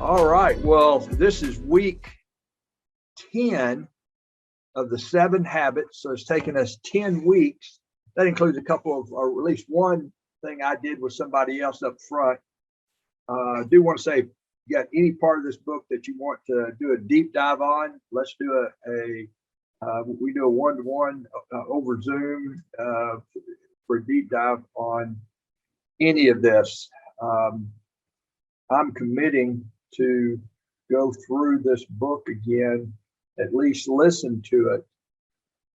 All right. Well, this is week 10 of the 7 habits. So it's taken us 10 weeks. That includes a couple of, or at least one thing I did with somebody else up front. I do want to say, you got any part of this book that you want to do a deep dive on, let's do we do a one-to-one over Zoom for a deep dive on any of this. I'm committing to go through this book again, at least listen to it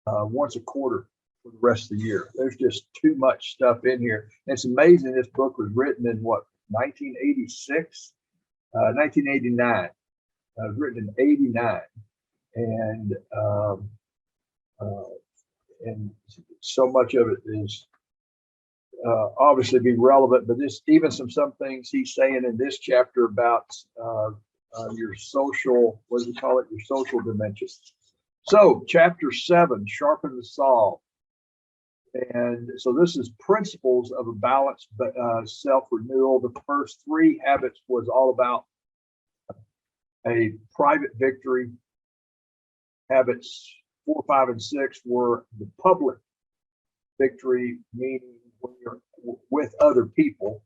once a quarter for the rest of the year. There's just too much stuff in here. And it's amazing this book was written in what, 1986? 1989. It was written in 89. And so much of it is obviously be relevant, but even some things he's saying in this chapter about your social, what do you call it? Your social dimensions. So chapter 7, Sharpen the Saw. And so this is principles of a balanced self-renewal. The first 3 habits was all about a private victory. Habits 4, 5, and 6 were the public victory, meaning when you're with other people,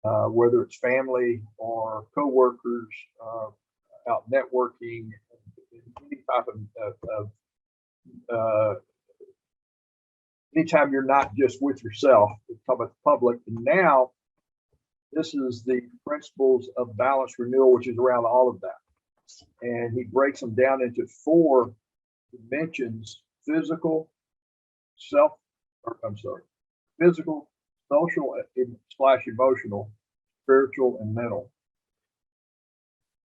whether it's family or coworkers, out networking, any type of anytime you're not just with yourself, it's talking about the public. And now this is the principles of balanced renewal, which is around all of that. And he breaks them down into 4 dimensions: physical, physical, social / emotional, spiritual, and mental.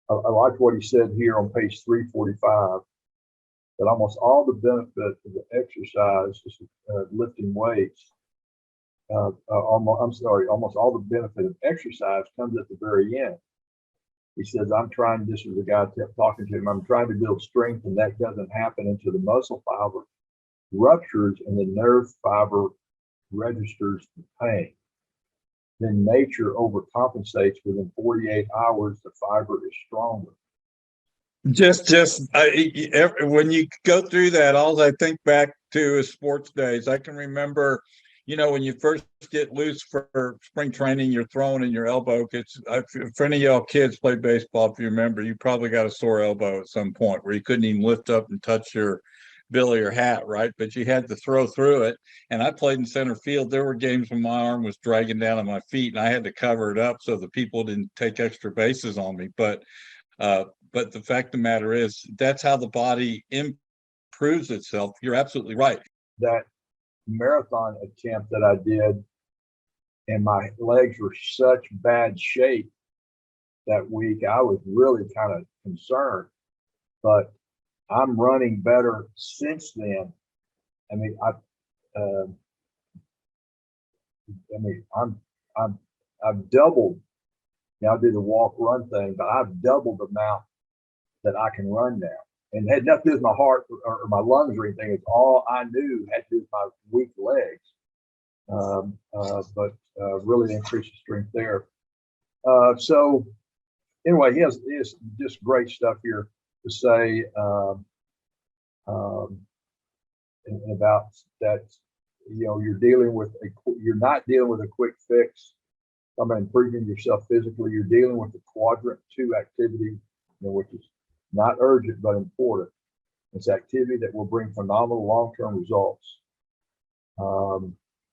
I like what he said here on page 345, that almost all the benefit of the exercise, lifting weights, almost all the benefit of exercise comes at the very end. He says, this is the guy talking to him, I'm trying to build strength, and that doesn't happen until the muscle fiber ruptures and the nerve fiber registers the pain. Then nature overcompensates. Within 48 hours, the fiber is stronger. When you go through that, all I think back to is sports days. I can remember, when you first get loose for spring training, you're throwing in your elbow. If any of y'all kids play baseball, if you remember, you probably got a sore elbow at some point where you couldn't even lift up and touch your billy or hat, right? But you had to throw through it. And I played in center field. There were games when my arm was dragging down on my feet and I had to cover it up so the people didn't take extra bases on me. But the fact of the matter is, that's how the body improves itself. You're absolutely right. That marathon attempt that I did, and my legs were such bad shape that week, I was really kind of concerned. But I'm running better since then. I've doubled. I do the walk run thing, but I've doubled the amount that I can run now. And it had nothing to do with my heart or my lungs or anything. It's all I knew had to do with my weak legs. But really increased the strength there. So anyway, he has just great stuff here to say about that. You're not dealing with a quick fix. I'm improving yourself physically. You're dealing with the quadrant 2 activity, which is not urgent but important. It's activity that will bring phenomenal long-term results.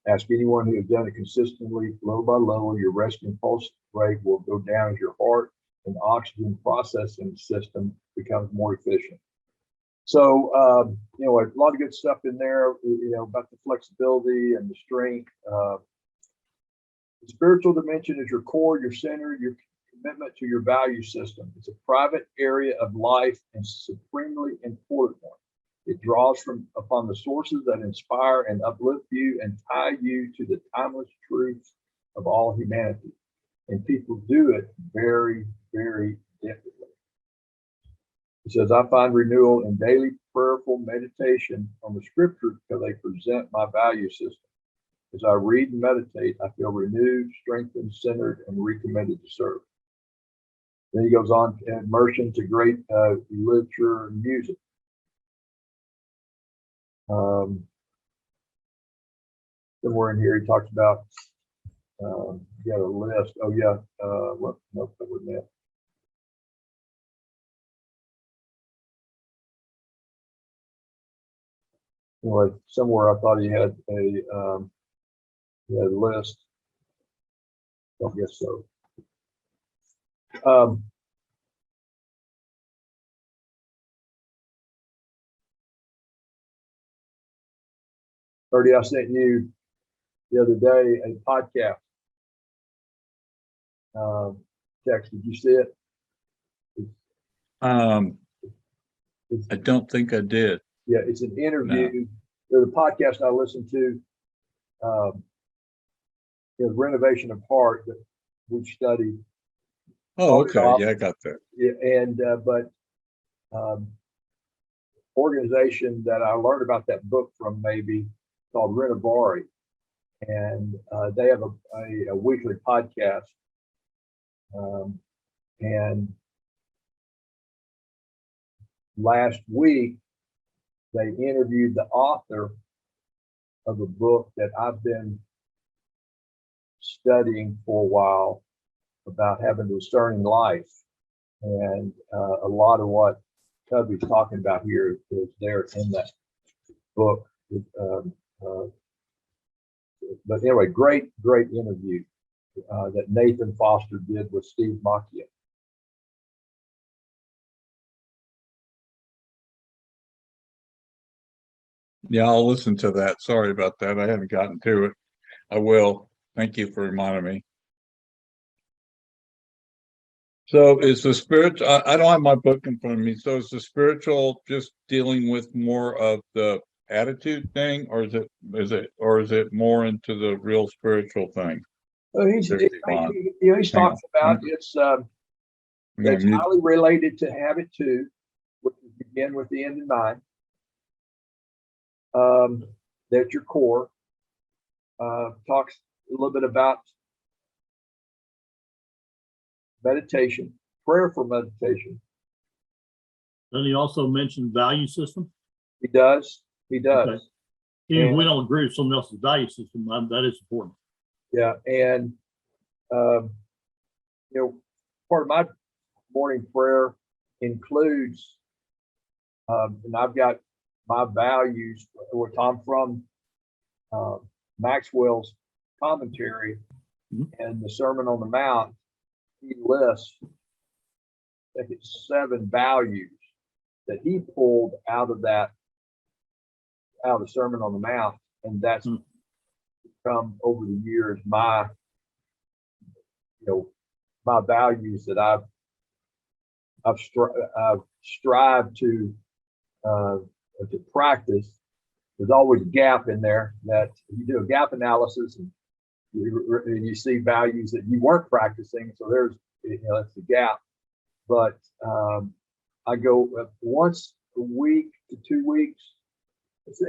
Ask anyone who has done it consistently, little by little, your resting pulse rate will go down as your heart and oxygen processing system becomes more efficient. So, a lot of good stuff in there, about the flexibility and the strength. The spiritual dimension is your core, your center, your commitment to your value system. It's a private area of life and supremely important one. It draws upon the sources that inspire and uplift you and tie you to the timeless truths of all humanity. And people do it very, very differently. He says, I find renewal in daily prayerful meditation on the scriptures because they present my value system. As I read and meditate, I feel renewed, strengthened, centered, and recommitted to serve. Then he goes on immersion to great literature and music. Somewhere in here he talks about he had a list. Oh yeah, what? Nope, that wasn't it. Anyway, somewhere I thought he had a list. Don't guess so. 30, I sent you the other day a podcast text. Did you see it? I don't think I did. Yeah, it's an interview. There's a podcast I listened to. Renovation of Heart that we studied. Oh, okay. Yeah, I got that. Yeah, and but organization that I learned about that book from maybe called Renovari, and they have a weekly podcast, and last week they interviewed the author of a book that I've been studying for a while about having a discerning life, and a lot of what Cubby's talking about here is there in that book. But anyway, great interview that Nathan Foster did with Steve Macchia. Yeah, I'll listen to that. Sorry about that. I haven't gotten to it. I will. Thank you for reminding me. So is the spiritual, I don't have my book in front of me. So is the spiritual just dealing with more of the attitude thing, or is it more into the real spiritual thing? Well, he's talking about it's highly related to habit 2, which is begin with the end in mind. That's your core. Talks a little bit about meditation, prayerful meditation. Doesn't he also mention value system? He does. Okay. Even if we don't agree with someone else's value system, that is important. Yeah, and part of my morning prayer includes, and I've got my values, which I'm from Maxwell's commentary and the Sermon on the Mount. He lists, I think it's 7 values that he pulled out of the Sermon on the Mount, and that's become over the years my values that I've strived to practice. There's always a gap in there that you do a gap analysis and you see values that you weren't practicing. So there's, that's the gap. But I go once a week to 2 weeks.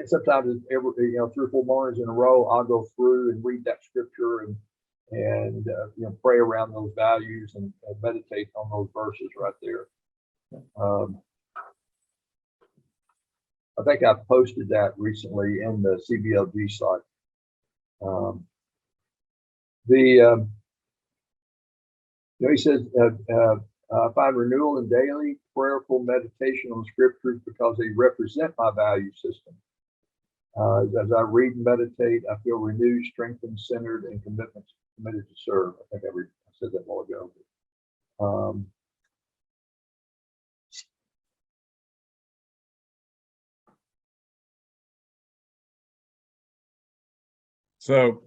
Sometimes it's every 3 or 4 mornings in a row. I'll go through and read that scripture and pray around those values and meditate on those verses right there. I think I posted that recently in the CBLG site. He says, I find renewal in daily prayerful meditation on scriptures because they represent my value system. As I read and meditate, I feel renewed, strengthened, centered, and committed to serve. I think I said that a while ago. So,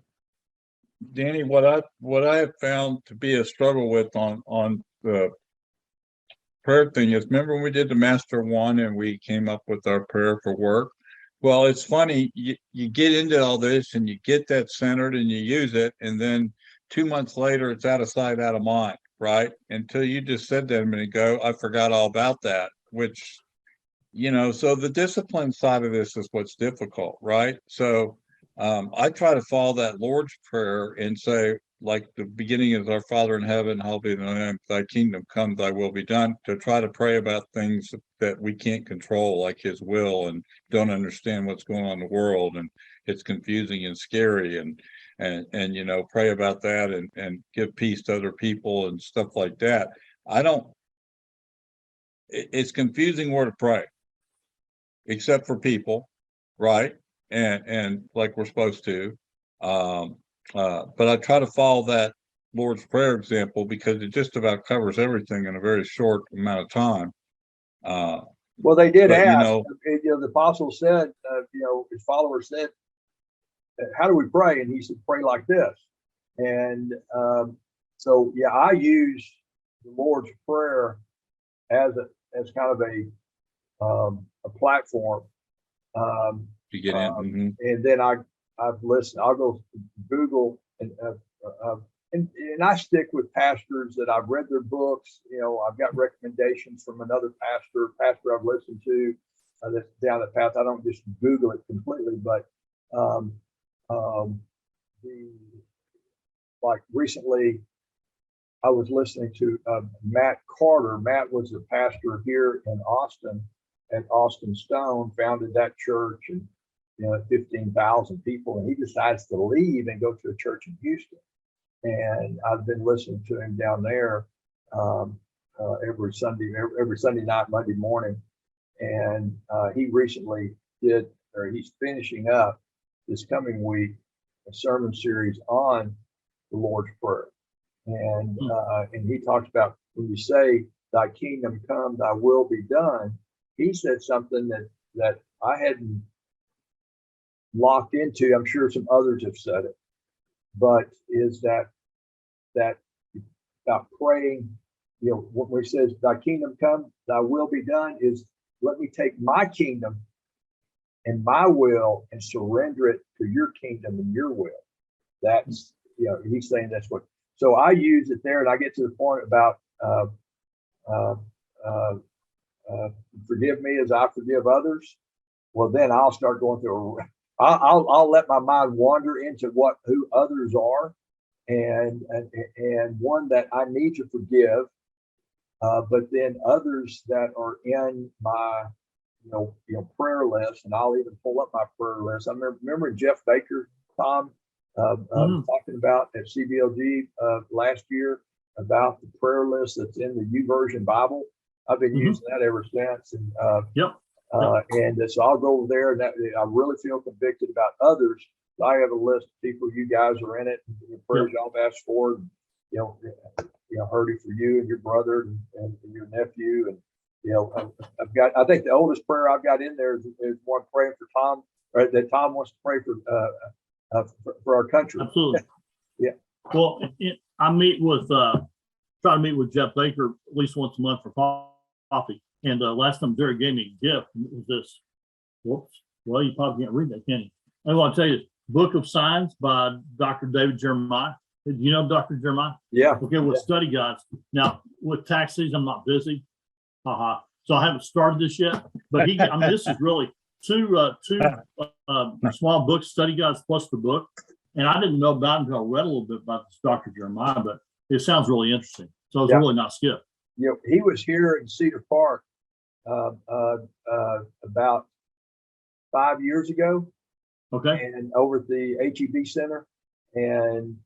Danny, what I have found to be a struggle with on the prayer thing is, remember when we did the Master 1 and we came up with our prayer for work? Well, it's funny, you get into all this and you get that centered and you use it, and then 2 months later it's out of sight, out of mind, right? Until you just said that a minute ago, I forgot all about that, which, so the discipline side of this is what's difficult, right? So I try to follow that Lord's Prayer and say, like the beginning is our Father in heaven, hallowed be thy name, thy kingdom come, thy will be done, to try to pray about things that we can't control, like his will, and don't understand what's going on in the world, and it's confusing and scary, and you know, pray about that and give peace to other people and stuff like that. I don't, it's confusing where to pray, except for people, right? And like we're supposed to. But I try to follow that Lord's Prayer example because it just about covers everything in a very short amount of time. Well, they did But, ask, you know, the apostle said, his followers said, how do we pray? And he said, pray like this. And so, yeah, I use the Lord's Prayer as kind of a platform. to get in. And then I've listened. I'll go Google and I stick with pastors that I've read their books. You know, I've got recommendations from another pastor I've listened to that's down the path. I don't just Google it completely, but like recently, I was listening to Matt Carter. Matt was a pastor here in Austin at Austin Stone, founded that church, and 15,000 people, and he decides to leave and go to a church in Houston. And I've been listening to him down there every Sunday night, Monday morning. And he recently he's finishing up this coming week a sermon series on the Lord's Prayer. And he talks about when you say, "Thy kingdom come, thy will be done," he said something that I hadn't locked into. I'm sure some others have said it, but is that about praying, when he says, "Thy kingdom come, thy will be done," is let me take my kingdom and my will and surrender it to your kingdom and your will. That's, he's saying that's what. So I use it there, and I get to the point about forgive me as I forgive others. Well, then I'll start going through. I'll let my mind wander into who others are, and one that I need to forgive, but then others that are in my prayer list, and I'll even pull up my prayer list. I remember Jeff Baker, Tom, talking about at CBLG last year about the prayer list that's in the YouVersion Bible. I've been using that ever since, and and so I'll go over there, and I really feel convicted about others. So I have a list of people. You guys are in it, and the prayers y'all have asked for, and, heard it for you and your brother and your nephew, and I've got. I think the oldest prayer I've got in there is one praying for Tom, or that Tom wants to pray for our country. Absolutely. Yeah. Well, I try to meet with Jeff Baker at least once a month for coffee. And last time Jerry gave me a gift, it was this. Whoops. Well, you probably can't read that, can you? I want to tell you, Book of Signs by Dr. David Jeremiah. Do you know Dr. Jeremiah? Yeah. Okay, with study guides. Now, with tax season, I'm not busy. So I haven't started this yet. But this is really two small books, study guides plus the book. And I didn't know about it until I read a little bit about this Dr. Jeremiah, but it sounds really interesting. So it's a really nice gift. He was here in Cedar Park about 5 years ago. Okay. And over at the HEB Center, and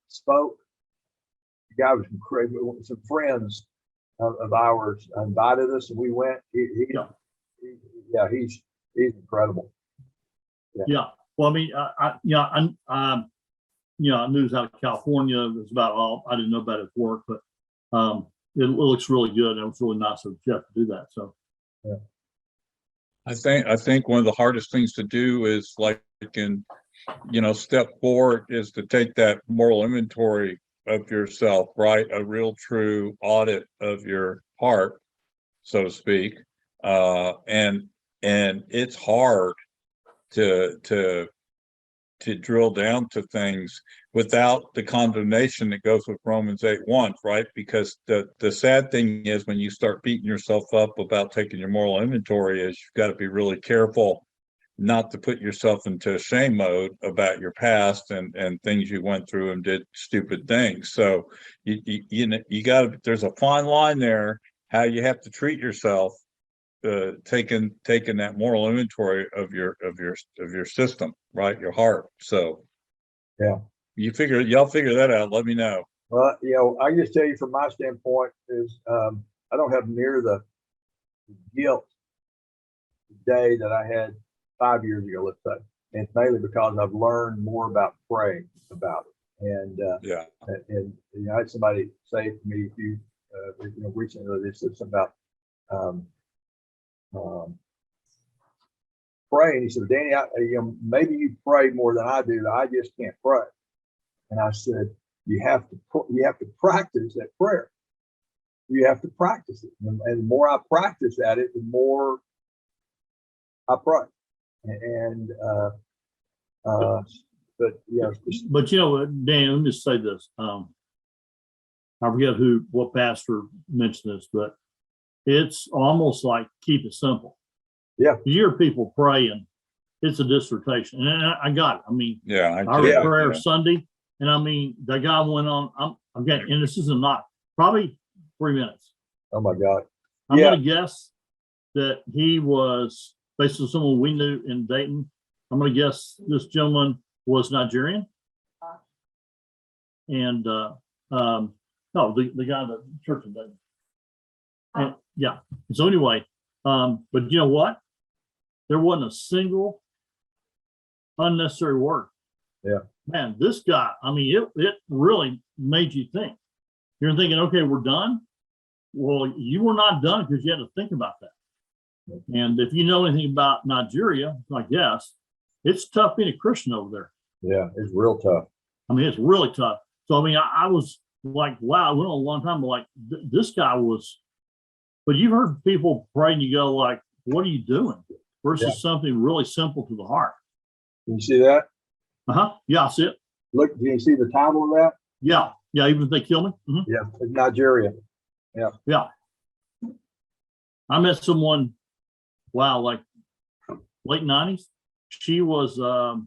spoke. The guy was incredible. Some friends of ours invited us, and we went. He's incredible. Yeah. Well, I mean, I knew he was out of California. It was about all. I didn't know about his work, but it looks really good. And it was really nice of Jeff to do that. So, yeah. I think one of the hardest things to do is step forward is to take that moral inventory of yourself, right? A real true audit of your heart, so to speak. And it's hard to drill down to things without the condemnation that goes with Romans 8:1, right? Because the sad thing is when you start beating yourself up about taking your moral inventory is you've got to be really careful not to put yourself into shame mode about your past and things you went through and did stupid things. So you know, you got to, there's a fine line there, how you have to treat yourself, taking that moral inventory of your system, right? Your heart. So Yeah. Y'all figure that out. Let me know. Well, you know, I just tell you from my standpoint is I don't have near the guilt today that I had 5 years ago, let's say. And it's mainly because I've learned more about praying about it. And Yeah. and you know, I had somebody say to me a few you know, recently, they said something about praying. He said, Danny, you know, maybe you pray more than I do. I just can't pray. And I said, you have to practice that prayer. You have to practice it, and the more I practice at it, the more I pray. And but yeah, But you know what, Dan, let me just say this. I forget what pastor mentioned this, but it's almost like keep it simple. Yeah. You hear people praying, it's a dissertation. And I got it. I mean, Yeah. I read prayer Sunday, and I mean, the guy went on, I'm getting, and this isn't not probably 3 minutes. oh my God. I'm Yeah. gonna guess that he was based on someone we knew in Dayton. I'm gonna guess this gentleman was Nigerian. And no, the guy at the church in Dayton. And yeah. So anyway, but you know what? There wasn't a single unnecessary word. Yeah. Man, this guy, I mean, it really made you think. You're thinking, okay, we're done. Well, you were not done because you had to think about that. And if you know anything about Nigeria, I guess, it's tough being a Christian over there. Yeah, it's real tough. I mean, it's really tough. So, I mean, I was like, wow, I went on a long time, but like, this guy was, but you've heard people pray and you go like, what are you doing? Versus something really simple to the heart. Can you see that? Uh-huh. Yeah, I see it. Look, do you see the title of that? Yeah. Yeah, even if they kill me. Mhm. Yeah, it's Nigeria. Yeah. I met someone, wow, like late 90s. She was a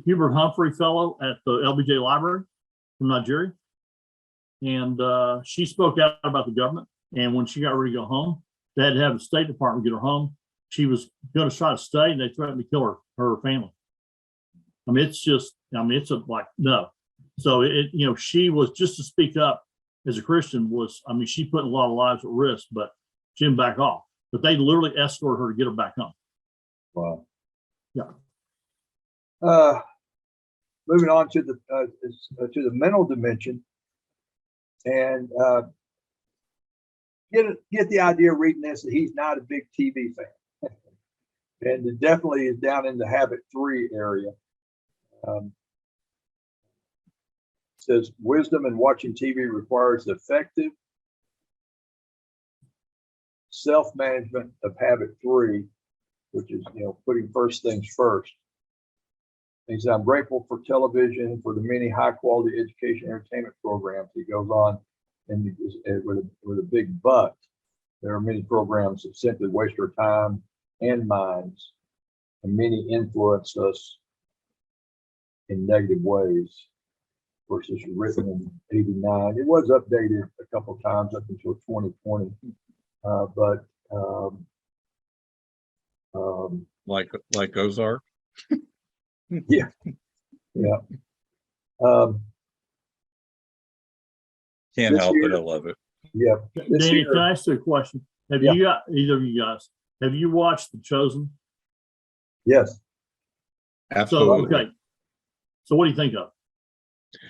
Hubert Humphrey fellow at the LBJ Library from Nigeria. And she spoke out about the government. And when she got ready to go home, they had to have the State Department get her home. She was going to try to stay, and they threatened to kill her family. I mean, it's like, no. So you know, she was, just to speak up as a Christian was, I mean, she put a lot of lives at risk, but she didn't back off. But they literally escorted her to get her back home. Wow. Yeah. Moving on to the mental dimension, and get the idea reading this that he's not a big TV fan, and it definitely is down in the habit 3 area. Says wisdom in watching TV requires effective self-management of habit 3, which is, you know, putting first things first. He said, I'm grateful for television, for the many high-quality education entertainment programs. He goes on and with a big but. There are many programs that simply waste our time and minds, and many influence us in negative ways. Of course, this was written in '89. It was updated a couple of times up until 2020, but like Ozark. yeah. Can't help year, it. I love it. Yeah. Danny, can I ask you a question? Have you got, either of you guys, have you watched The Chosen? Yes. Absolutely. So, okay. So what do you think of it?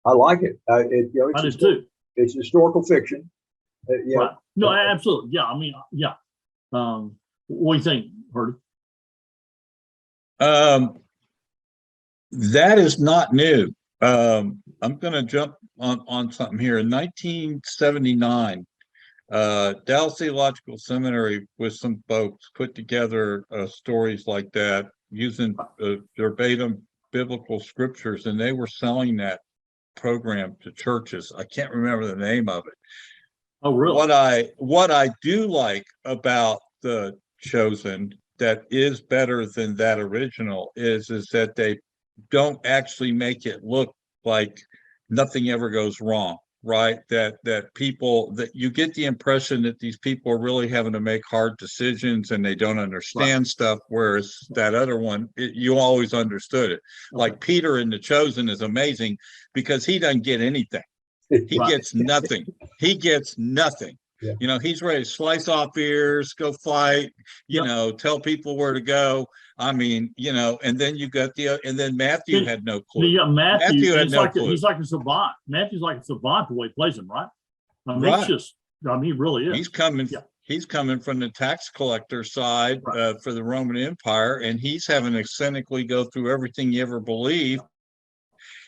I like it. I do too. It's historical fiction. Right. No, absolutely. Yeah. I mean, yeah. What do you think, Herdy? That is not new. I'm going to jump on something here. In 1979, Dallas Theological Seminary with some folks put together stories like that using verbatim biblical scriptures, and they were selling that program to churches. I can't remember the name of it. Oh, really? What I do like about The Chosen that is better than that original is that they don't actually make it look like nothing ever goes wrong, right? That people, that you get the impression that these people are really having to make hard decisions and they don't understand stuff, whereas that other one, you always understood it. Like Peter in The Chosen is amazing because he doesn't get anything. He gets nothing. He gets nothing. Yeah. You know, he's ready to slice off ears, go fight, you know, tell people where to go. I mean, you know, and then you got and then Matthew had no clue. Yeah, Matthew had he's no like clue. he's like a savant. Matthew's like a savant the way he plays him, right? I mean, it's just, I mean, he really is. He's coming from the tax collector side for the Roman Empire, and he's having to cynically go through everything you ever believed.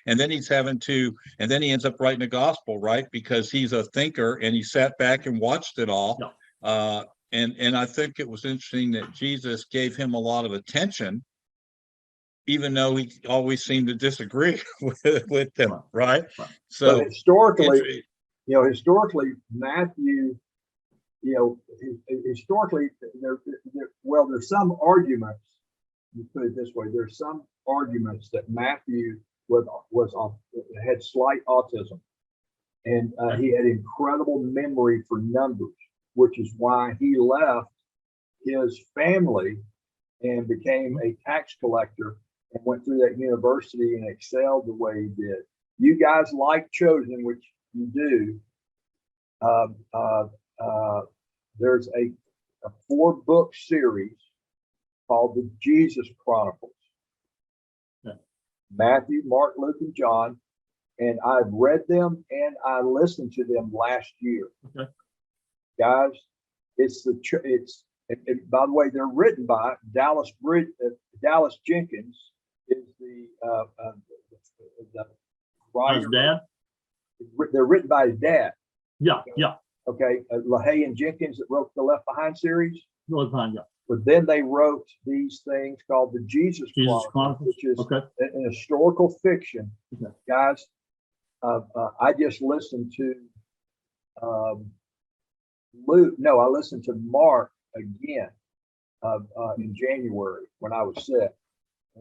And then and then he ends up writing a gospel, right? Because he's a thinker and he sat back and watched it all. And I think it was interesting that Jesus gave him a lot of attention, even though he always seemed to disagree with them, right? So but historically, Matthew, historically, there's some arguments. You put it this way: there's some arguments that Matthew had slight autism, and he had incredible memory for numbers, which is why he left his family and became a tax collector and went through that university and excelled the way he did. You guys like Chosen, which you do. There's a 4-book series called the Jesus Chronicles. Matthew, Mark, Luke, and John, and I've read them and I listened to them last year. Guys, by the way, they're written by Dallas Jenkins is the writer. His dad? They're written by his dad. Yeah. Okay, LaHaye and Jenkins that wrote the Left Behind series. Left Behind, yeah. But then they wrote these things called the Jesus Chronicles, which is an historical fiction. Guys, I just listened to Luke. No, I listened to Mark again in January when I was sick,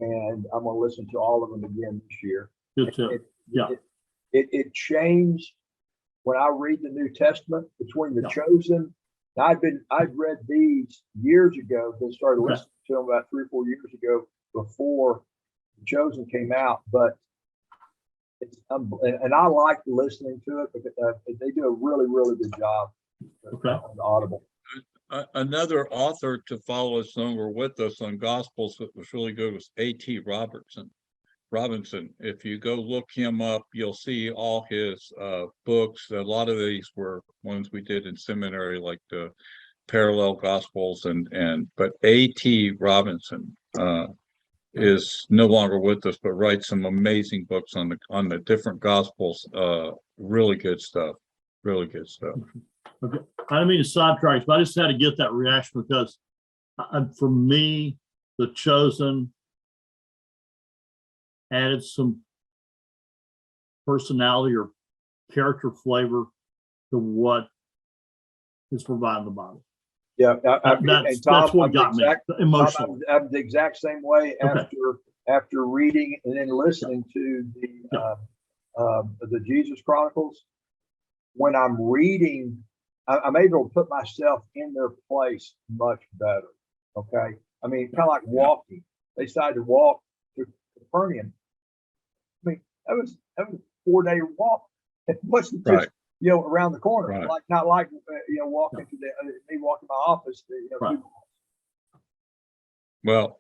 and I'm going to listen to all of them again this year. It changed when I read the New Testament between the Chosen. I'd read these years ago, then started listening to them about 3 or 4 years ago before The Chosen came out. But it's and I like listening to it because they do a really, really good job on Audible. Another author to follow us longer with us on Gospels that was really good was A.T. Robinson. If you go look him up, you'll see all his books. A lot of these were ones we did in seminary, like the parallel gospels, but A.T. Robinson is no longer with us, but writes some amazing books on the different gospels. Really good stuff. Okay. I didn't mean to sidetrack, but I just had to get that reaction because for me, The Chosen added some personality or character flavor to what is provided in the Bible. Yeah, that's what got me emotional. I'm the exact same way after reading and then listening to the Jesus Chronicles. When I'm reading, I'm able to put myself in their place much better. Okay, I mean, kind of like walking. They decided to walk to Capernaum. I mean, that was a 4-day walk. It wasn't just around the corner. Not like walking to me walking my office. Well,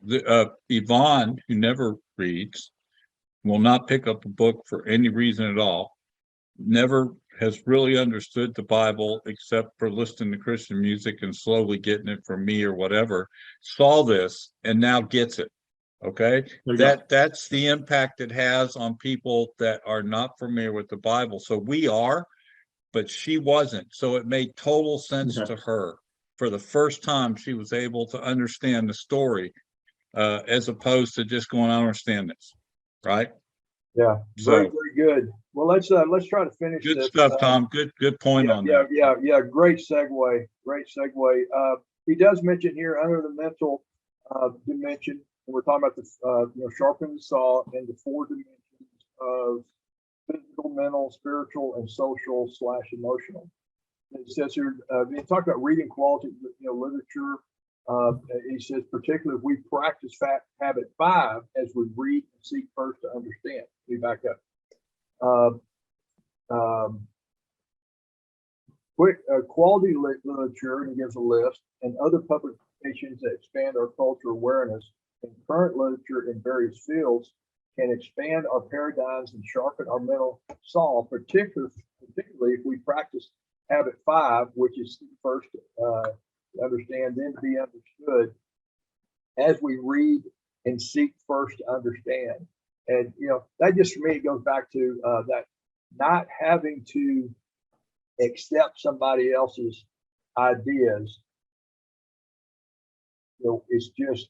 Yvonne, who never reads, will not pick up a book for any reason at all. Never has really understood the Bible except for listening to Christian music and slowly getting it from me or whatever. Saw this and now gets it. Okay, that's the impact it has on people that are not familiar with the Bible. So we are, but she wasn't. So it made total sense to her. For the first time, she was able to understand the story, as opposed to just going, I understand this, right? Yeah, very good. Well, let's try to finish. Good stuff, Tom. Good point on that. Yeah. Great segue. he does mention here under the mental dimension, and we're talking about the sharpen the saw and the 4 dimensions of physical, mental, spiritual, and social / emotional. It says here, he talked about reading quality, literature. He says, particularly if we practice habit 5 as we read and seek first to understand. Let me back up. Quality literature, and he gives a list, and other publications that expand our cultural awareness and current literature in various fields can expand our paradigms and sharpen our mental saw, particularly if we practice habit 5, which is first to understand, then to be understood, as we read and seek first to understand. And that just for me, it goes back to that not having to accept somebody else's ideas. It's just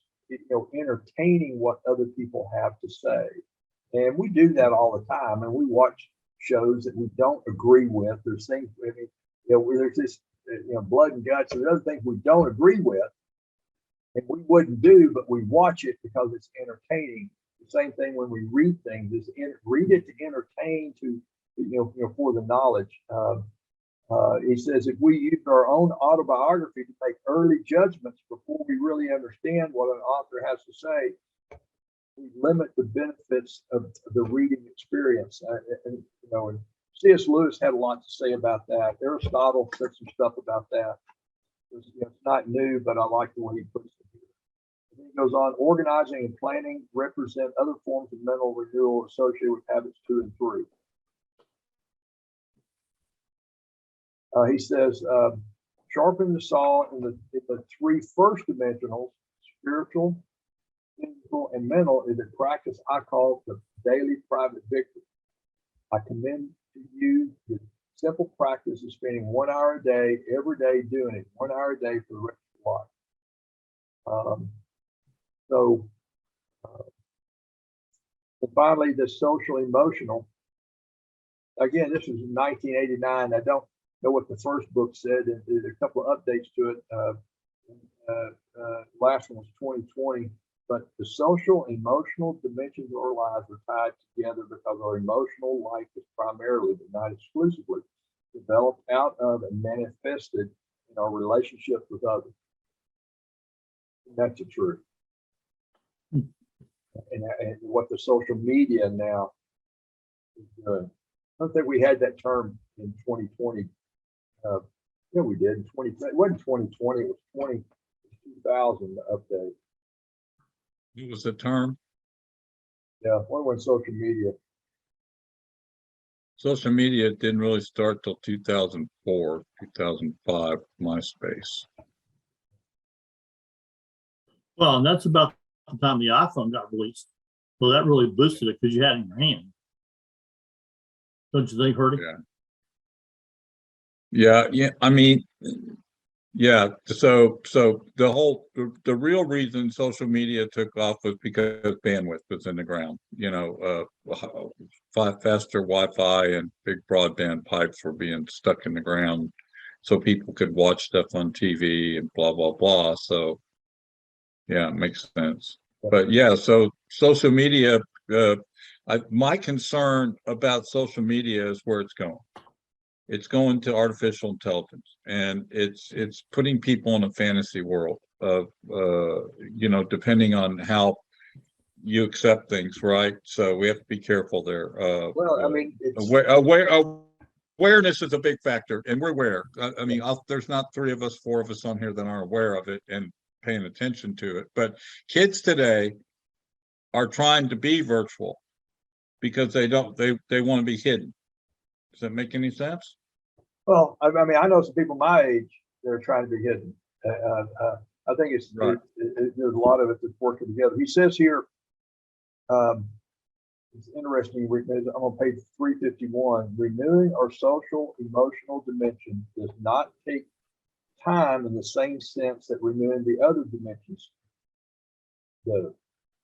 entertaining what other people have to say, and we do that all the time. And we watch shows that we don't agree with. There's things, there's this, blood and guts. There's other things we don't agree with, and we wouldn't do, but we watch it because it's entertaining. The same thing when we read things, is read it to entertain, to for the knowledge. He says if we use our own autobiography to make early judgments before we really understand what an author has to say, we limit the benefits of the reading experience. And C.S. Lewis had a lot to say about that. Aristotle said some stuff about that. It's not new, but I like the way he puts it here. And he goes on, organizing and planning represent other forms of mental renewal associated with habits 2 and 3. He says, sharpen the saw in the 3 first dimensionals, spiritual, physical, and mental, is a practice I call the daily private victory. I commend to you the simple practice of spending 1 hour a day, every day doing it, 1 hour a day for the rest of your life. And finally, the social emotional. Again, this was in 1989. I don't know what the first book said, and there's a couple of updates to it. Last one was 2020, but the social emotional dimensions of our lives are tied together because our emotional life is primarily, but not exclusively, developed out of and manifested in our relationships with others. And that's the truth. And what the social media now is doing. I don't think we had that term in 2020. Yeah, we did. In 20, it wasn't 2020, it was 2000 update. It was the term. Yeah, when social media. Social media didn't really start till 2004, 2005, MySpace. Well, and that's about the time the iPhone got released. So that really boosted it because you had it in your hand. Don't you think, Herdy? Yeah. I mean, yeah. So the real reason social media took off was because bandwidth was in the ground. Faster Wi-Fi and big broadband pipes were being stuck in the ground, so people could watch stuff on TV and blah blah blah. So yeah, it makes sense. But yeah, so social media. My concern about social media is where it's going. It's going to artificial intelligence, and it's putting people in a fantasy world of depending on how you accept things, right? So we have to be careful there. Well, I mean, awareness is a big factor, and we're aware. I mean, there's not 3 of us, 4 of us on here that aren't aware of it and paying attention to it. But kids today are trying to be virtual because they want to be hidden. Does that make any sense? Well, I mean, I know some people my age that are trying to be hidden. I think Right. There's a lot of it that's working together. He says here, it's interesting. I'm on page 351. Renewing our social emotional dimension does not take time in the same sense that renewing the other dimensions does.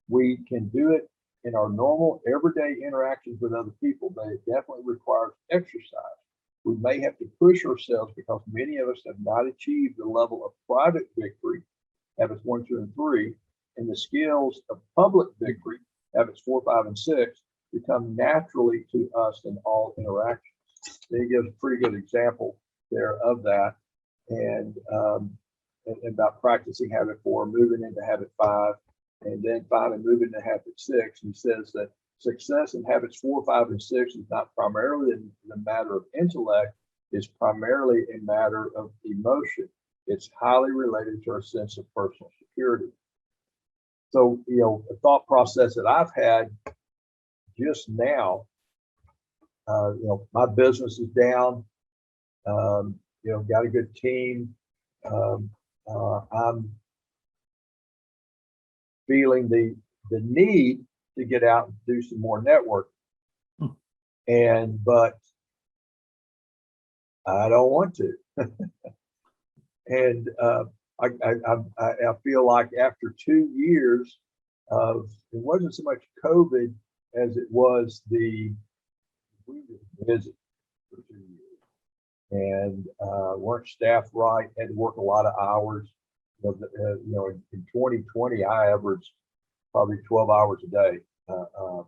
We can do it in our normal everyday interactions with other people, but it definitely requires exercise. we may have to push ourselves because many of us have not achieved the level of private victory, habits 1, 2, and 3, and the skills of public victory, habits 4, 5, and 6, become naturally to us in all interactions. They give a pretty good example there of that, and about practicing habit 4, moving into habit 5, and then finally moving to habit 6. He says that success in habits 4, 5, and 6 is not primarily a matter of intellect, it's primarily a matter of emotion. It's highly related to our sense of personal security. So, a thought process that I've had just now, my business is down, got a good team. I'm feeling the need to get out and do some more networking. But I don't want to. And I feel like after 2 years of, it wasn't so much COVID as it was we were busy for 2 years and weren't staffed right, had to work a lot of hours. In 2020, I averaged probably 12 hours a day, at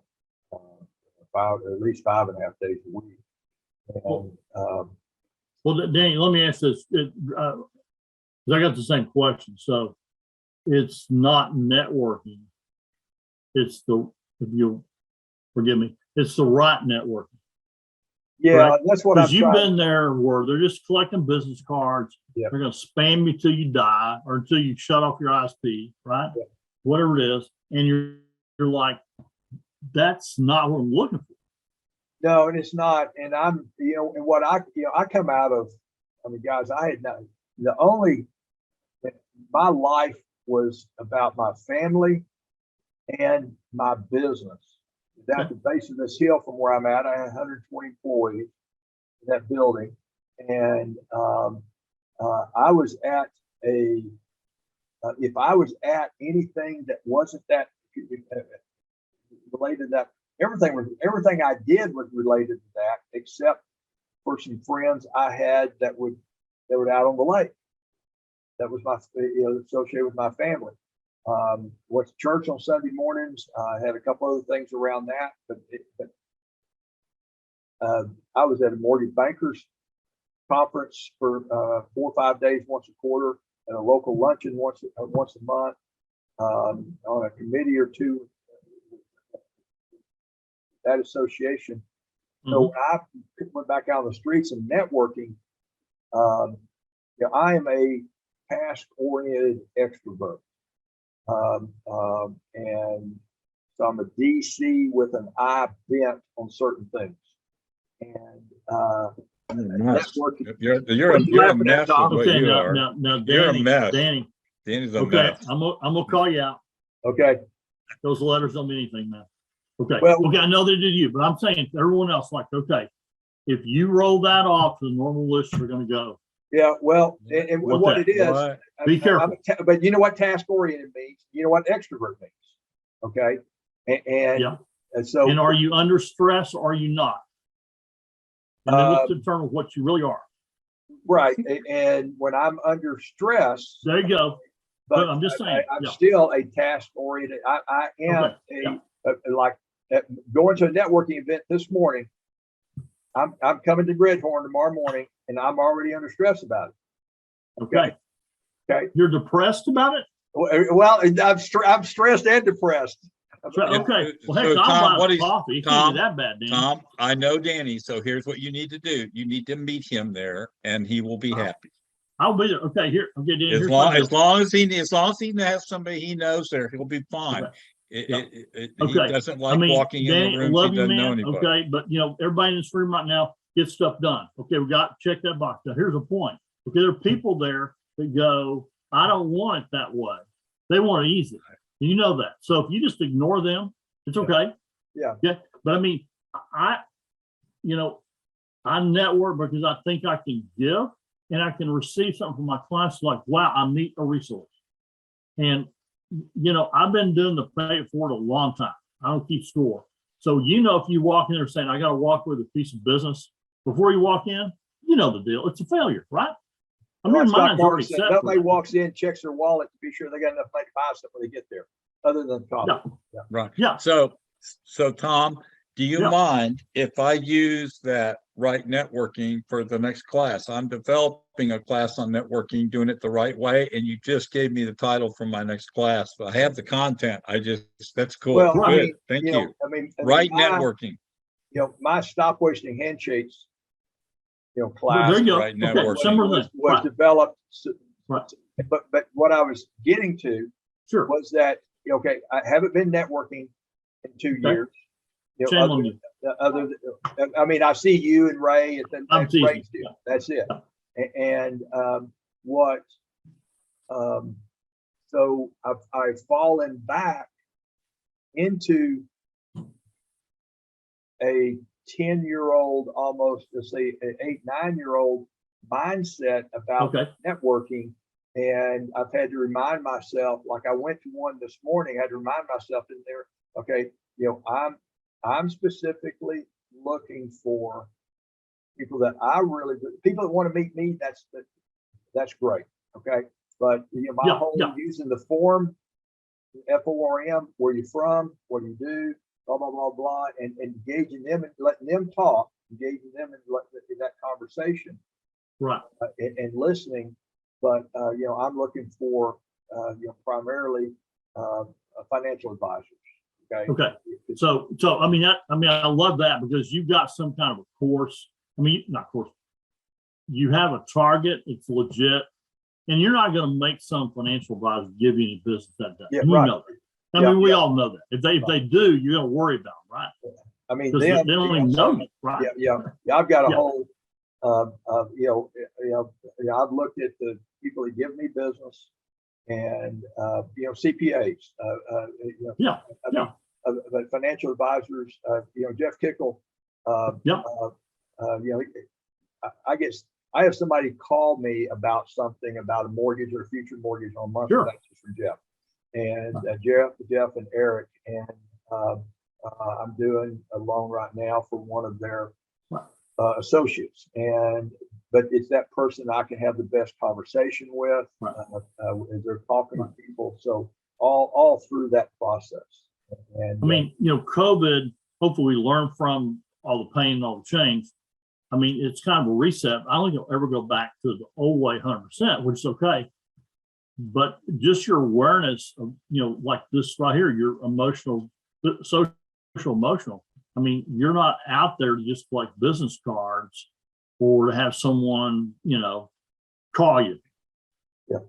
least 5.5 days a week. And, well, Danny, let me ask this. I got the same question. So it's not networking. It's if you'll forgive me, it's the right networking. yeah, correct? that's what I'm Because you've trying. been there where they're just collecting business cards. Yeah. They're going to spam you till you die or until you shut off your ISP, right? Yeah. Whatever it is. And you're like, that's not what I'm looking for. No, and it's not. And I'm, and what I come out of, guys, I had not, my life was about my family and my business. That's the base of this hill from where I'm at. I had 120 employees in that building. And I was at if I was at anything that wasn't that related to that, everything I did was related to that, except for some friends I had that were out on the lake. That was my associated with my family. Went to church on Sunday mornings. Had a couple other things around that, but I was at a mortgage bankers conference for 4 or 5 days, once a quarter, and a local luncheon once a month, on a committee or two. That association. So when I went back out on the streets and networking, I am a task-oriented extrovert. And so I'm a DC with an eye bent on certain things. And networking. You're a mess of what Okay, you now, are. now, You're a Danny, mess. Danny's a okay. mess. I'm gonna call you out. Okay. Those letters don't mean anything, man. Okay. Well- okay, I know they did you, but I'm saying to everyone else, like, okay, if you roll that off, the normal list are going to go. Yeah. Well, and what it is, What? Be careful. but you know what task oriented means? You know what extrovert means? Okay. Yeah. And so, And are you under stress or are you not? And then let's determine what you really are. right. And when I'm under stress, There you go. but I'm just saying, I'm yeah. still a task oriented. I am like going to a networking event this morning. I'm coming to Gridhorn tomorrow morning, and I'm already under stress about it. Okay. Okay. You're depressed about it? Well, I'm stressed and depressed. Okay. Well, heck, So, I'll Tom, buy what a is- coffee. It can't Tom, be that bad, Danny. Tom, I know Danny, so here's what you need to do. You need to meet him there, and he will be happy. I'll be there. Okay, here. Okay, Danny. As here's long my deal. as long as he has somebody he knows there, he'll be fine. Okay. He Okay. doesn't like walking Danny, in I the rooms. love He you, doesn't know man. anybody. Okay, but everybody in this room right now gets stuff done. Okay, we got to check that box. Now, here's a point. Okay, there are people there that go, I don't want it that way. They want it easy. You know that. So if you just ignore them, it's okay. Yeah. Yeah. But I network because I think I can give and I can receive something from my clients like, wow, I need a resource. And I've been doing the pay it forward a long time. I don't keep score. So, if you walk in there saying, I got to walk with a piece of business, before you walk in, you know the deal. It's a failure, right? I mean, Well, your it's not mind's already partisan. set. for Nobody that. walks in, checks their wallet to be sure they got enough money to buy something when they get there, other than coffee. Right. Yeah. So Tom, do you Yeah. mind if I use that right networking for the next class? I'm developing a class on networking, doing it the right way, and you just gave me the title for my next class. I have the content. That's cool. Well, Good. I mean, Thank you you. know, I mean, Right my, networking. my stop wasting handshakes, There class you go. Right, Okay, networking. similar was thing. Right. developed. Right. But what I was getting to Sure. was that, okay, I haven't been networking in 2 Okay. years. Shame on you. I mean, I see you and Ray and then I'm teasing. Ray's deal. That's it. And what? So I've fallen back into a 10-year-old, almost, let's say, an 8-9-year-old mindset about Okay. networking. And I've had to remind myself, like I went to one this morning, I had to remind myself in there, okay, I'm specifically looking for people that people that want to meet me. That's great. Okay. But my whole using the form, FORM, where you from, what do you do, blah, blah, blah, blah, and engaging them and letting them talk, engaging them in that conversation. Right. And listening. But, I'm looking for, primarily financial advisors. Okay. Okay. So I mean, I love that because you've got some kind of a course. I mean, not course. You have a target. It's legit, and you're not going to make some financial advisor give you any business that day. Yeah, you right. know that. I mean, we all know that. If they do, you're going to worry about them, right? I mean, Because they don't even know you, right? Yeah. I've got a Yeah. whole, I've looked at the people that give me business and, CPAs, but financial advisors, Jeff Kickle, I guess I have somebody call me about something about a mortgage or a future mortgage on a monthly basis for Jeff. And Jeff and Eric, and I'm doing a loan right now for one of their associates, but it's that person I can have the best conversation with as they're talking to people. So all through that process. And I mean, COVID, hopefully we learn from all the pain and all the change. I mean, it's kind of a reset. I don't think it'll ever go back to the old way 100%, which is okay. But just your awareness of, like this right here, your social emotional. I mean, you're not out there to just collect business cards or to have someone, call you. Yeah.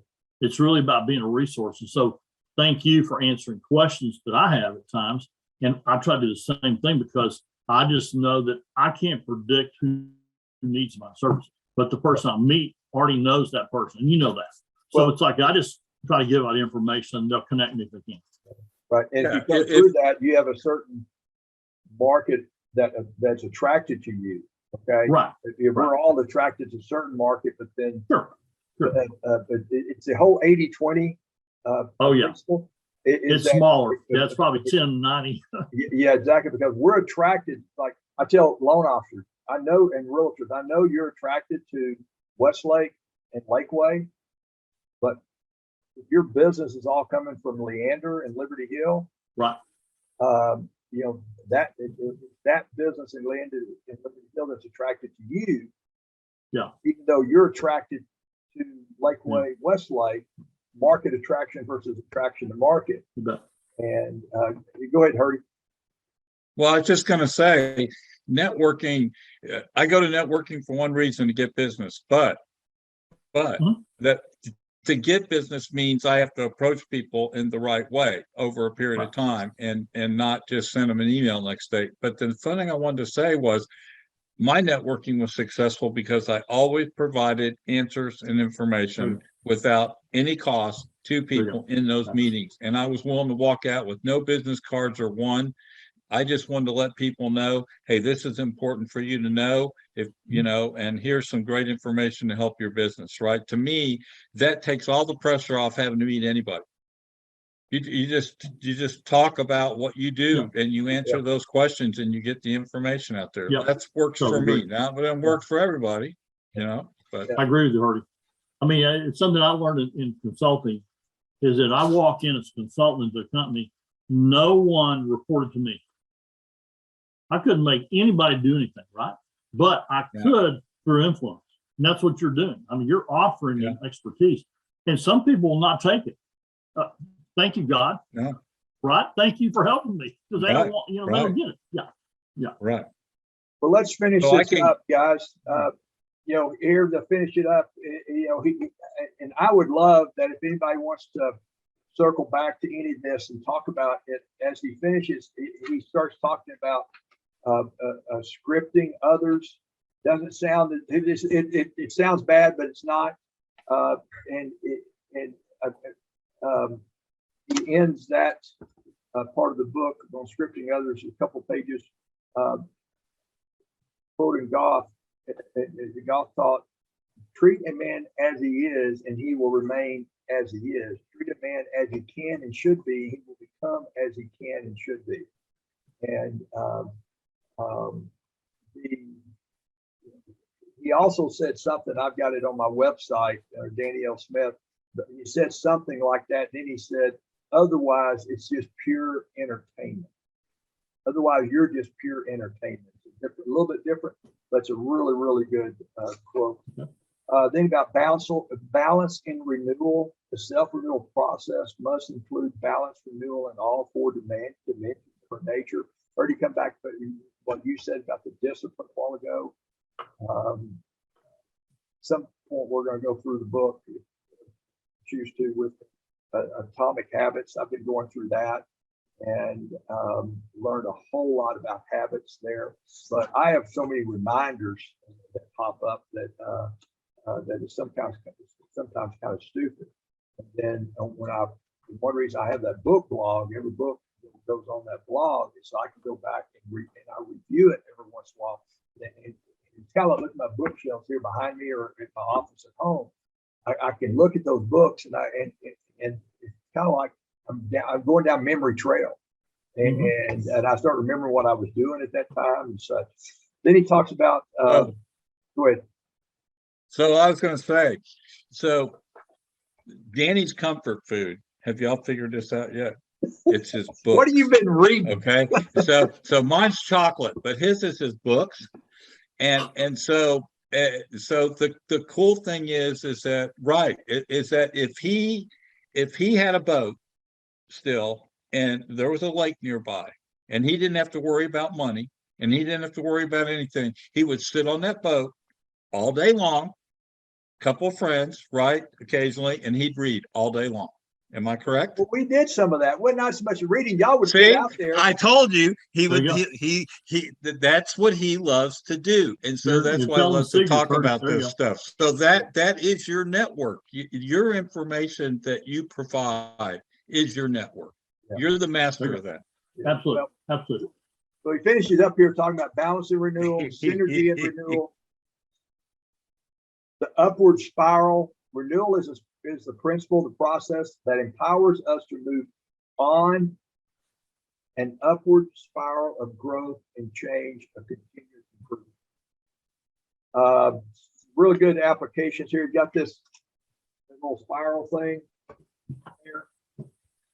It's really about being a resource. And so thank you for answering questions that I have at times. And I try to do the same thing because I just know that I can't predict who needs my service, but the person I meet already knows that person, and you know that. So it's like I just try to give out information, and they'll connect me if they can. Right, and if you go through that, you have a certain market that's attracted to you. Okay, right. We're all attracted to a certain market, but then Sure. but it's the whole 80-20. Principle. It's smaller. Yeah, it's probably 10-90. Yeah, exactly. Because we're attracted, like I tell loan officers, I know, and realtors, I know you're attracted to Westlake and Lakeway, but if your business is all coming from Leander and Liberty Hill, right? That business in Leander and Liberty Hill that's attracted to you, even though you're attracted to Lakeway, Westlake. Market attraction versus attraction to market. And go ahead, Hurdy. Well, I was just going to say, networking. I go to networking for one reason, to get business, but that to get business means I have to approach people in the right way over a period of time, and not just send them an email next day. But the fun thing I wanted to say was, my networking was successful because I always provided answers and information without any cost to people in those meetings. And I was willing to walk out with no business cards or one. I just wanted to let people know, hey, this is important for you to know, if and here's some great information to help your business, right? To me, that takes all the pressure off having to meet anybody. You just talk about what you do, and you answer those questions, and you get the information out there. That works for me. Now, it doesn't work for everybody. but I agree with you, Hardy. I mean, it's something I learned in consulting is that I walk in as a consultant into a company, no one reported to me. I couldn't make anybody do anything, right? But I could through influence. And that's what you're doing. I mean, you're offering them expertise. And some people will not take it. Thank you, God. Yeah. Right? Thank you for helping me. Because they don't want, they don't get it. Yeah. Right. Well, let's finish So this up, guys. Here to finish it up, and I would love that if anybody wants to circle back to any of this and talk about it as he finishes, he starts talking about scripting others. Doesn't sound, it sounds bad, but it's not. He ends that part of the book on scripting others, a couple pages, quoting Goff. Goff thought, treat a man as he is, and he will remain as he is. Treat a man as he can and should be, he will become as he can and should be. And he also said something, I've got it on my website, Danielle Smith, but he said something like that. Then he said, otherwise, it's just pure entertainment. Otherwise, you're just pure entertainment. It's a little bit different, but it's a really, really good quote. Then about balance in renewal. The self-renewal process must include balance renewal in all four dimensions for nature. Already come back to what you said about the discipline a while ago. Some point we're going to go through the book, if you choose to, with Atomic Habits. I've been going through that and learned a whole lot about habits there. But I have so many reminders that pop up that is sometimes kind of stupid. And then one reason I have that book blog, every book that goes on that blog is so I can go back and I review it every once in a while. And it's kind of like looking at my bookshelves here behind me or in my office at home. I can look at those books and it's kind of like I'm going down memory trail, and I start remembering what I was doing at that time and such. Then he talks about go ahead. So I was going to say, so Danny's comfort food. Have y'all figured this out yet? It's his book. What have you been reading? Okay, so mine's chocolate, but his is his books, and so the cool thing is that is that if he had a boat still and there was a lake nearby and he didn't have to worry about money and he didn't have to worry about anything, he would sit on that boat all day long, couple of friends, right, occasionally, and he'd read all day long. Am I correct? Well, we did some of that. Well, not so much reading. Y'all would See, get out there. I told you he There would. you He that's what he loves to do, and so that's you're why I telling love to secrets, talk Curtis. about There you this stuff. So that is your network. Your information that you provide is your network. Yeah. You're the master of that. Absolutely. Absolutely. So he finishes up here talking about balance and renewal, synergy and renewal, the upward spiral. Renewal is the principle, the process that empowers us to move on an upward spiral of growth and change, a continuous improvement. Really good applications here. You've got this little spiral thing here.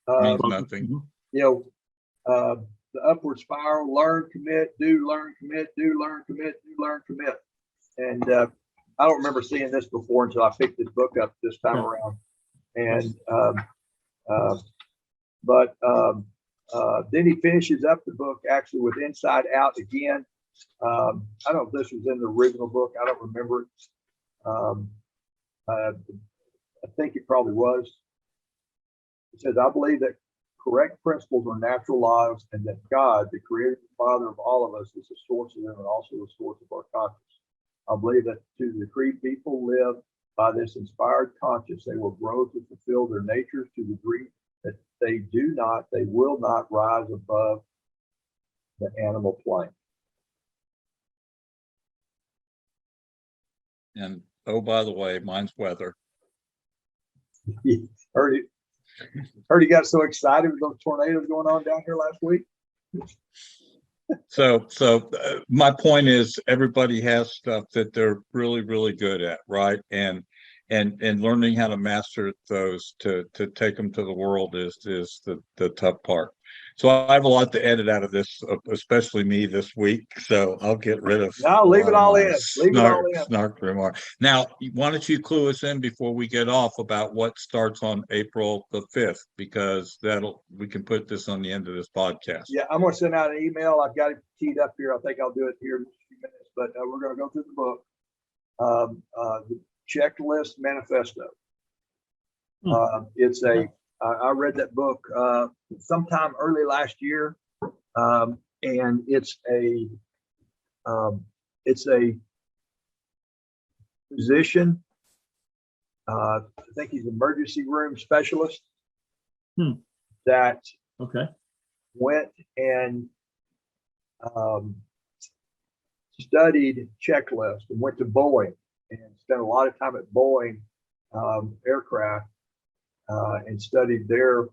Means nothing. The upward spiral: learn, commit, do, learn, commit, do, learn, commit, do, learn, commit. And I don't remember seeing this before until I picked this book up this time around. And then he finishes up the book actually with Inside Out again. I don't know if this was in the original book. I don't remember it. I think it probably was. It says, I believe that correct principles are natural laws and that God, the creator and father of all of us, is the source of them and also the source of our conscience. I believe that to the degree people live by this inspired conscience, they will grow to fulfill their natures. To the degree that they will not rise above the animal plane. And oh, by the way, mine's weather. Heard you got so excited with those tornadoes going on down here last week. My point is everybody has stuff that they're really, really good at, right? And learning how to master those to take them to the world is the tough part. So I have a lot to edit out of this, especially me this week. So I'll get rid of. No, leave it all in. Leave it all in. Snark remark. Now, why don't you clue us in before we get off about what starts on April the 5th, because we can put this on the end of this podcast. Yeah, I'm going to send out an email. I've got it teed up here. I think I'll do it here in a few minutes, but we're going to go through the book, the Checklist Manifesto. I read that book sometime early last year, and it's a physician. I think he's an emergency room specialist that went and studied checklist and went to Boeing and spent a lot of time at Boeing aircraft and studied their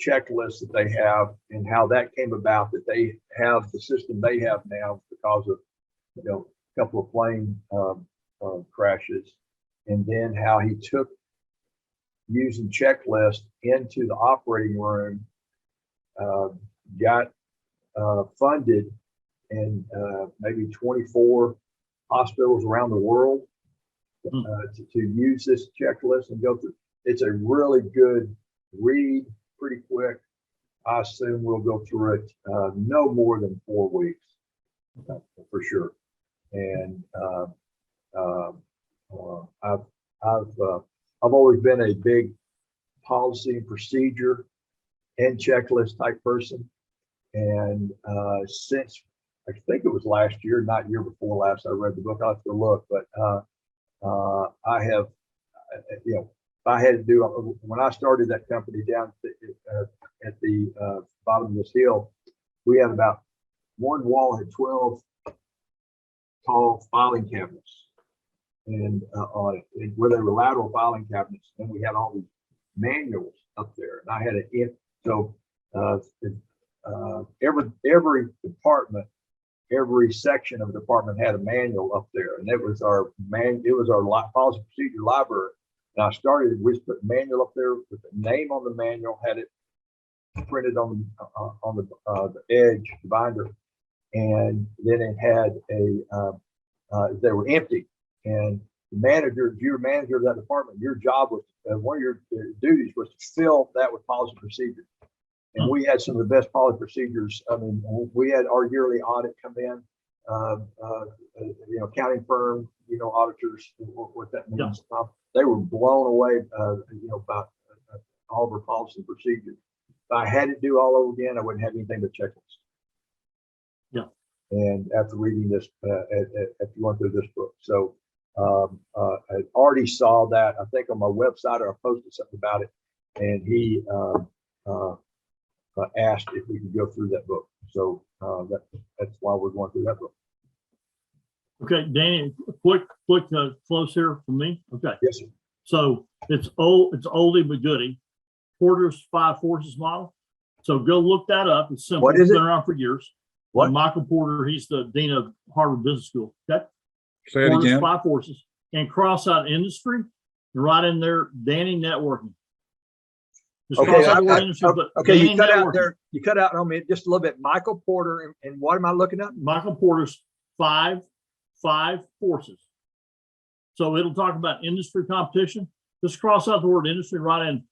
checklist that they have and how that came about, that they have the system they have now because of a couple of plane crashes, and then how he took using checklist into the operating room, got funded in maybe 24 hospitals around the world to use this checklist and go through. It's a really good read, pretty quick. I assume we'll go through it no more than 4 weeks for sure. And I've always been a big policy and procedure and checklist type person. And since I think it was last year, not year before last, I read the book. I'll have to look, but I have, I had to do, when I started that company down at the bottom of this hill, we had about one wall had 12 tall filing cabinets and on it, and where they were lateral filing cabinets. And we had all these manuals up there, and I had every department, every section of a department had a manual up there, and it was our policy procedure library. And I started, we just put manual up there with the name on the manual, had it printed on the edge, the binder, and then it had they were empty. And the manager, if you were manager of that department, your job was, one of your duties was to fill that with policy procedure. And we had some of the best policy procedures. I mean, we had our yearly audit come in, accounting firm, auditors, what that means. Yeah. They were blown away, about all of our policy and procedures. If I had to do all over again, I wouldn't have anything but checklists. Yeah. And after reading this, after going through this book, so I already saw that. I think on my website, or I posted something about it, and he asked if we could go through that book. So that's why we're going through that book. Okay, Danny, quick close here from me. Okay. Yes, sir. So it's oldie but goodie. Porter's 5 Forces model. So go look that up. It's simple. What is it's been it? around for years. What? Michael Porter, he's the dean of Harvard Business School. Okay. Say it again. 5 Forces, and cross out industry, and right in there, Danny networking. Just okay, you cut out there. You cut out on me just a little bit. Michael Porter, and what am I looking at? Michael Porter's 5 Forces. So it'll talk about industry competition. Just cross out the word industry, right in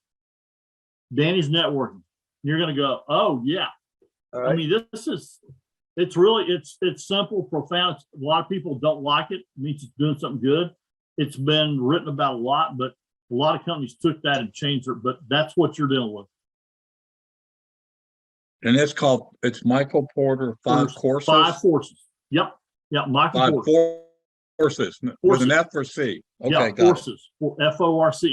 Danny's networking. You're going to go, oh yeah. Right. I mean, it's simple, profound. A lot of people don't like it. It means it's doing something good. It's been written about a lot, but a lot of companies took that and changed it, but that's what you're dealing with. And it's Michael Porter, 5 courses? 5 Forces. Yep. Michael 5 Porter. Forces with an F or C. Okay, yeah, Forces. Forces.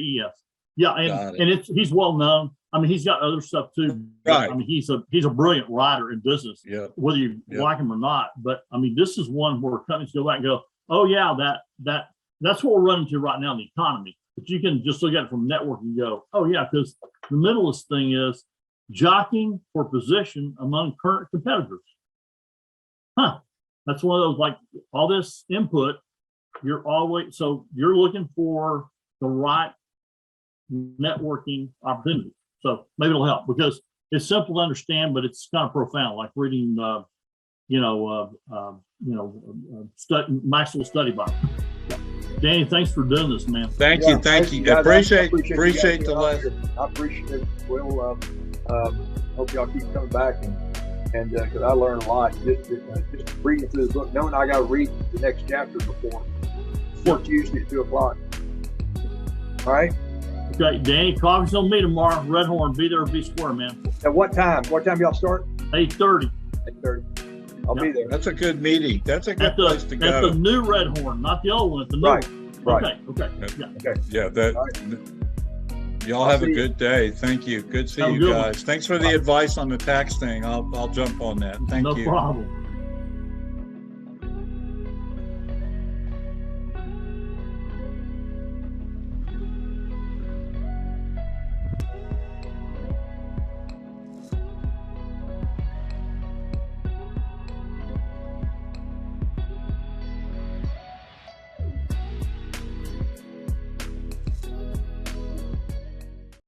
Yeah, and he's well known. I mean, he's got other stuff too. Right. I mean, he's a brilliant writer in business, whether you like him or not. But I mean, this is one where companies go back and go, oh yeah, that's what we're running to right now in the economy. But you can just look at it from network and go, oh yeah, because the middleest thing is jockeying for position among current competitors. That's one of those, like, all this input, so you're looking for the right networking opportunity. So maybe it'll help, because it's simple to understand, but it's kind of profound, like reading, Maxwell study Bible. Danny, thanks for doing this, man. Thank Yeah, you. Thank you. guys. Appreciate you guys the being on lesson. here. I appreciate it. We'll, hope y'all keep coming back, and because I learned a lot just reading through the book, knowing I got to read the next chapter before Tuesday at 2:00. All right. Okay, Danny, coffee's on me tomorrow. Red Horn, be there or be square, man. At what time? What time y'all start? 8:30 8:30. I'll be there. That's a good meeting. That's a good at place to the go. new Red Horn, not the old one. At the new Right. one. Right. Okay. Yeah. Okay. Yeah, y'all I'll have a see you. good day. Thank you. Good to see Have a you good one. guys. Thanks for the advice on the tax thing. I'll jump on that. Thank No you. problem.